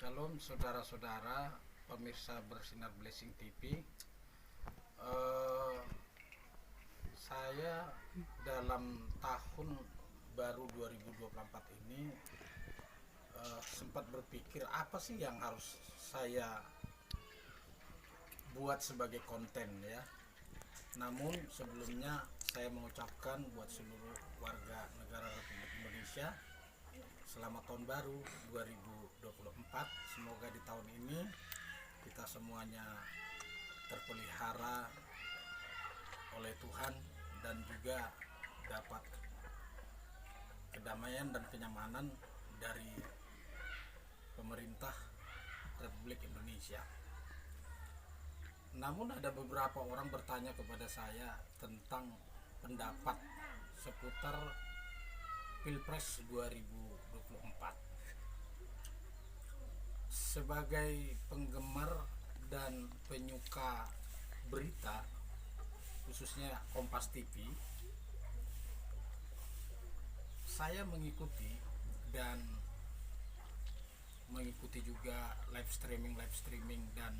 Shalom saudara-saudara pemirsa Bersinar Blessing TV. Saya dalam tahun baru 2024 ini sempat berpikir apa sih yang harus saya buat sebagai konten ya. Namun sebelumnya saya mengucapkan buat seluruh warga negara Republik Indonesia selamat tahun baru 2024. Semoga di tahun ini kita semuanya terpelihara oleh Tuhan dan juga dapat kedamaian dan kenyamanan dari pemerintah Republik Indonesia. Namun ada beberapa orang bertanya kepada saya tentang pendapat seputar Pilpres 2024. Sebagai penggemar dan penyuka berita, khususnya Kompas TV, saya mengikuti juga live streaming dan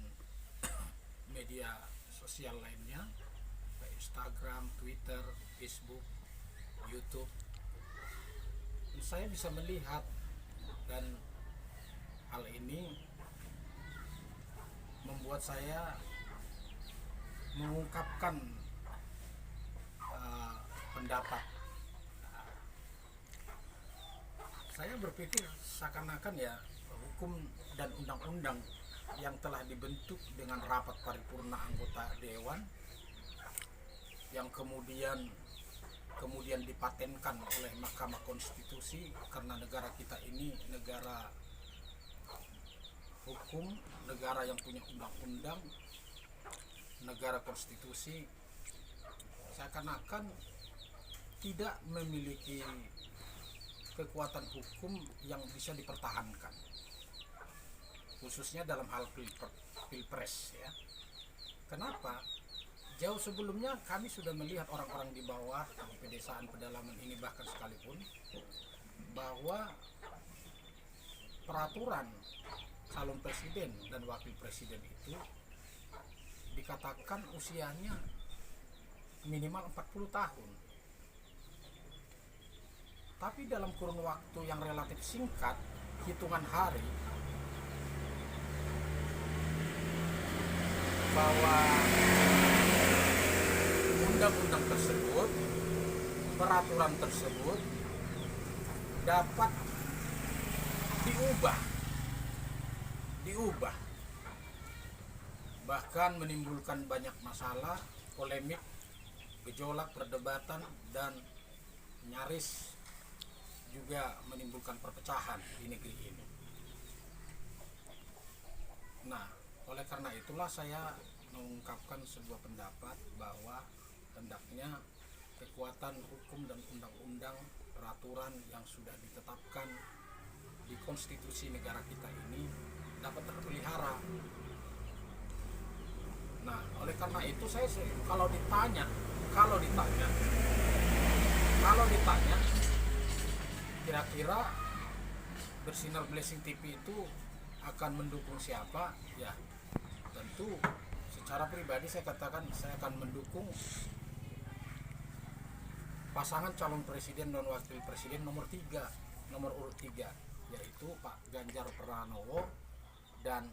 media sosial lainnya, kayak Instagram, Twitter, Facebook, YouTube. Saya bisa melihat, dan hal ini membuat saya mengungkapkan pendapat. Saya berpikir seakan-akan ya hukum dan undang-undang yang telah dibentuk dengan rapat paripurna anggota dewan yang kemudian dipatenkan oleh Mahkamah Konstitusi, karena negara kita ini negara hukum, negara yang punya undang-undang, negara konstitusi, seakan-akan tidak memiliki kekuatan hukum yang bisa dipertahankan, khususnya dalam hal pilpres ya. Kenapa? Jauh sebelumnya kami sudah melihat orang-orang di bawah, di pedesaan pedalaman ini bahkan sekalipun, bahwa peraturan calon presiden dan wakil presiden itu dikatakan usianya minimal 40 tahun. Tapi dalam kurun waktu yang relatif singkat, hitungan hari, bahwa undang-undang tersebut, peraturan tersebut dapat diubah, bahkan menimbulkan banyak masalah, polemik, gejolak, perdebatan, dan nyaris juga menimbulkan perpecahan di negeri ini. Nah, oleh karena itulah saya mengungkapkan sebuah pendapat bahwa hendaknya kekuatan hukum dan undang-undang, peraturan yang sudah ditetapkan di konstitusi negara kita ini dapat terpelihara. Nah, oleh karena itu saya kalau ditanya kira-kira Bersinar Blessing TV itu akan mendukung siapa? Ya, tentu secara pribadi saya katakan saya akan mendukung pasangan calon presiden dan wakil presiden nomor urut 3, yaitu Pak Ganjar Pranowo dan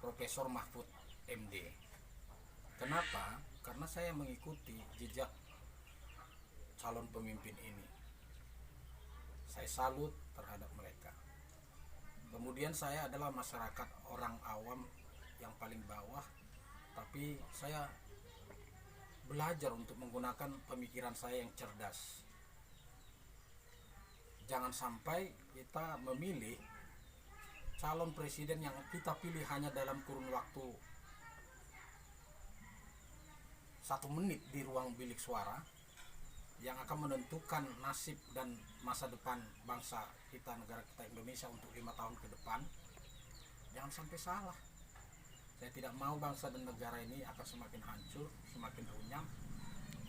Profesor Mahfud MD. Kenapa? Karena saya mengikuti jejak calon pemimpin ini. Saya salut terhadap mereka. Kemudian saya adalah masyarakat orang awam yang paling bawah, tapi saya belajar untuk menggunakan pemikiran saya yang cerdas. Jangan sampai kita memilih calon presiden yang kita pilih hanya dalam kurun waktu 1 menit di ruang bilik suara, yang akan menentukan nasib dan masa depan bangsa kita, negara kita Indonesia untuk 5 tahun ke depan. Jangan sampai salah. Saya tidak mau bangsa dan negara ini akan semakin hancur, semakin runyam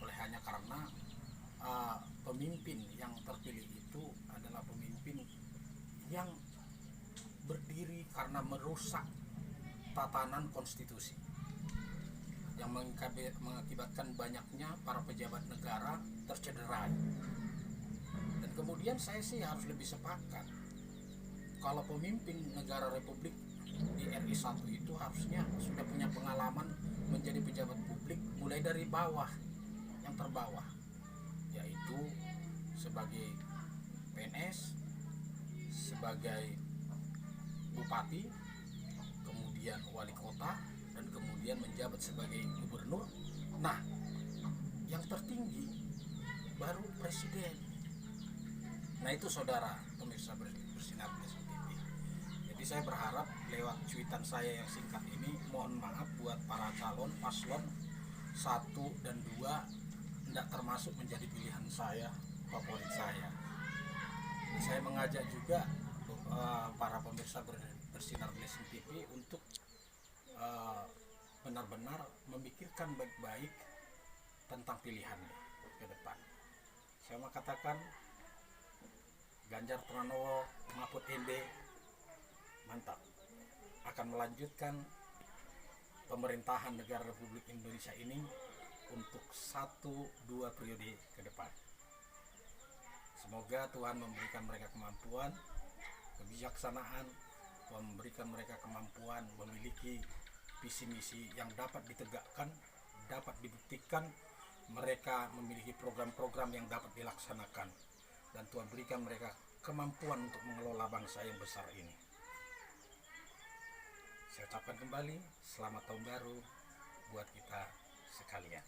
hanya karena pemimpin yang terpilih itu adalah pemimpin yang berdiri karena merusak tatanan konstitusi yang mengakibatkan banyaknya para pejabat negara tercederai. Dan kemudian saya sih harus lebih sepakat kalau pemimpin negara republik di RI 1 itu harusnya sudah punya pengalaman menjadi pejabat publik mulai dari bawah, yang terbawah, yaitu sebagai PNS, sebagai bupati, kemudian wali kota, dan kemudian menjabat sebagai gubernur. Nah, yang tertinggi baru presiden. Nah, itu saudara pemirsa Bersinar Plus TV. Jadi saya berharap lewat cuitan saya yang singkat ini, mohon maaf buat para calon paslon 1 dan 2 tidak termasuk menjadi pilihan saya, favorit saya. Saya mengajak juga para pemirsa Bersinar Plus TV untuk benar-benar memikirkan baik-baik tentang pilihannya ke depan. Saya mau katakan Ganjar Pranowo Mahfud MD mantap, akan melanjutkan pemerintahan negara Republik Indonesia ini untuk 1-2 periode ke depan. Semoga Tuhan memberikan mereka kemampuan, kebijaksanaan, memberikan mereka kemampuan memiliki visi misi yang dapat ditegakkan, dapat dibuktikan, mereka memiliki program-program yang dapat dilaksanakan, dan Tuhan berikan mereka kemampuan untuk mengelola bangsa yang besar ini. Saya ucapkan kembali selamat tahun baru buat kita sekalian.